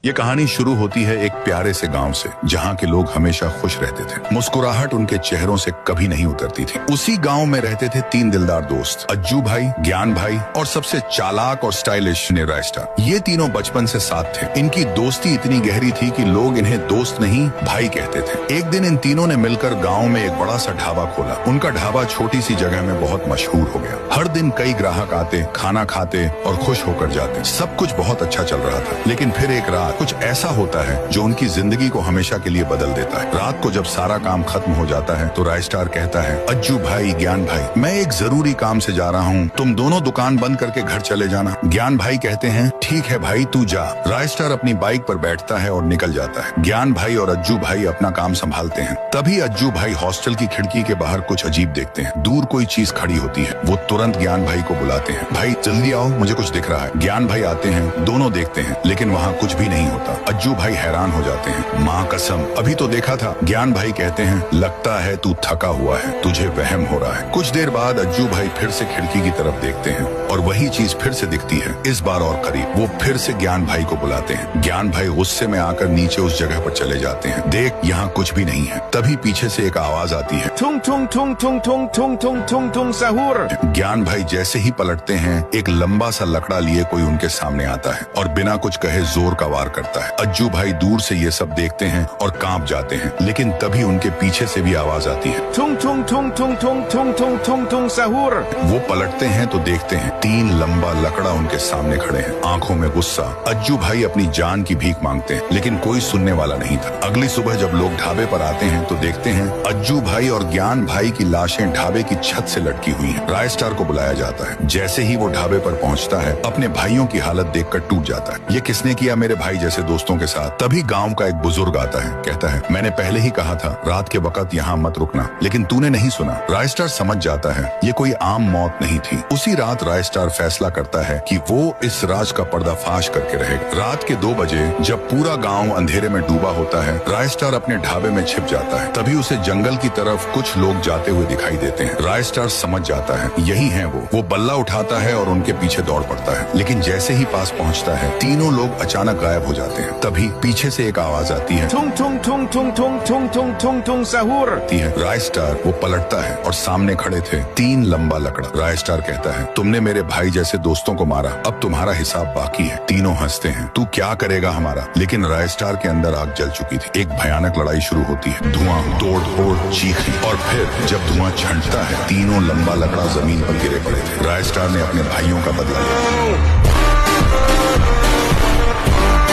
ये कहानी शुरू होती है एक प्यारे से गांव से, जहां के लोग हमेशा खुश रहते थे। मुस्कुराहट उनके चेहरों से कभी नहीं उतरती थी। उसी गांव में रहते थे 3 दिलदार दोस्त, अज्जू भाई, ज्ञान भाई और सबसे चालाक और स्टाइलिश रायस्टार। ये तीनों बचपन से साथ थे। इनकी दोस्ती इतनी गहरी थी कि लोग इन्हें दोस्त नहीं भाई कहते थे। एक दिन इन तीनों ने मिलकर गाँव में एक बड़ा सा ढाबा खोला। उनका ढाबा छोटी सी जगह में बहुत मशहूर हो गया। हर दिन कई ग्राहक आते, खाना खाते और खुश होकर जाते। सब कुछ बहुत अच्छा चल रहा था, लेकिन फिर एक रात कुछ ऐसा होता है जो उनकी जिंदगी को हमेशा के लिए बदल देता है। रात को जब सारा काम खत्म हो जाता है तो रायस्टार कहता है, अज्जू भाई, ज्ञान भाई, मैं एक जरूरी काम से जा रहा हूँ, तुम दोनों दुकान बंद करके घर चले जाना। ज्ञान भाई कहते हैं, ठीक है भाई, तू जा। रायस्टार अपनी बाइक पर बैठता है और निकल जाता है। ज्ञान भाई और अज्जू भाई अपना काम संभालते हैं। तभी अज्जू भाई हॉस्टल की खिड़की के बाहर कुछ अजीब देखते हैं। दूर कोई चीज खड़ी होती है। वो तुरंत ज्ञान भाई को बुलाते हैं, भाई जल्दी आओ, मुझे कुछ दिख रहा है। ज्ञान भाई आते हैं, दोनों देखते हैं, लेकिन वहाँ कुछ भी नहीं होता। अज्जू भाई हैरान हो जाते हैं, माँ कसम, अभी तो देखा था। ज्ञान भाई कहते हैं, लगता है तू थका हुआ है, तुझे वहम हो रहा है। कुछ देर बाद अज्जू भाई फिर से खिड़की की तरफ देखते हैं और वही चीज फिर से दिखती है, इस बार और करीब। वो फिर से ज्ञान भाई को बुलाते हैं। ज्ञान भाई गुस्से में आकर नीचे उस जगह पर चले जाते हैं। देख, यहाँ कुछ भी नहीं है। तभी पीछे से एक आवाज आती है, ठुंग ठुंग ठुंग ठुंग ठुंग ठुंग ठुंग ठुंग ठुंग सहूर। ज्ञान भाई जैसे ही पलटते हैं, एक लंबा सा लकड़ा लिए कोई उनके सामने आता है और बिना कुछ कहे जोर का वार करता है। अज्जू भाई दूर से ये सब देखते हैं और कांप जाते हैं, लेकिन तभी उनके पीछे से भी आवाज आती है, ठुंग ठुंग ठुंग ठुंग ठुंग ठुंग ठुंग ठुंग ठुंग सहूर। वो पलटते हैं तो देखते हैं 3 लंबा लकड़ा उनके सामने खड़े हैं, आंखों में गुस्सा। अज्जू भाई अपनी जान की भीख मांगते हैं, लेकिन कोई सुनने वाला नहीं था। अगली सुबह जब लोग ढाबे पर आते हैं तो देखते हैं अज्जू भाई और ज्ञान भाई की लाशें ढाबे की छत से लटकी हुई हैं। रायस्टार को बुलाया जाता है। जैसे ही वो ढाबे पर पहुंचता है, अपने भाइयों की हालत देखकर टूट जाता है। ये किसने किया मेरे भाई जैसे दोस्तों के साथ? तभी गांव का एक बुजुर्ग आता है, कहता है, मैंने पहले ही कहा था रात के वक्त यहाँ मत रुकना, लेकिन तूने नहीं सुना। रायस्टार समझ जाता है ये कोई आम मौत नहीं थी। उसी रात रायस्टार फैसला करता है कि वो इस राज का पर्दाफाश करके रहेगा। रात के 2 बजे जब पूरा गाँव अंधेरे में डूबा होता है, रायस्टार अपने ढाबे में छिप जाता है। तभी उसे जंगल की तरफ कुछ लोग जाते हुए दिखाई देते हैं। रायस्टार समझ जाता है यही है वो बल्ला उठाता है और उनके पीछे दौड़ पड़ता है, लेकिन जैसे ही पास पहुंचता है, तीनों लोग अचानक गायब हो जाते हैं। तभी पीछे से एक आवाज आती है, ठुंग ठुंग ठुंग ठुंग ठुंग ठुंग ठुंग ठुंग ठुंग सहूर। रायस्टार वो पलटता है और सामने खड़े थे 3 लंबा लकड़ा। रायस्टार कहता है, तुमने मेरे भाई जैसे दोस्तों को मारा, अब तुम्हारा हिसाब बाकी है। तीनों हंसते हैं, तू क्या करेगा हमारा? लेकिन रायस्टार के अंदर आग जल चुकी थी। एक भयानक लड़ाई शुरू होती है, धुआं, तोड़ फोड़, चीखें, और फिर जब धुआं छंटता है, तीनों लंबा लकड़ा जमीन पर गिरे पड़े थे। रायस्टार ने अपने भाइयों का बदला लिया।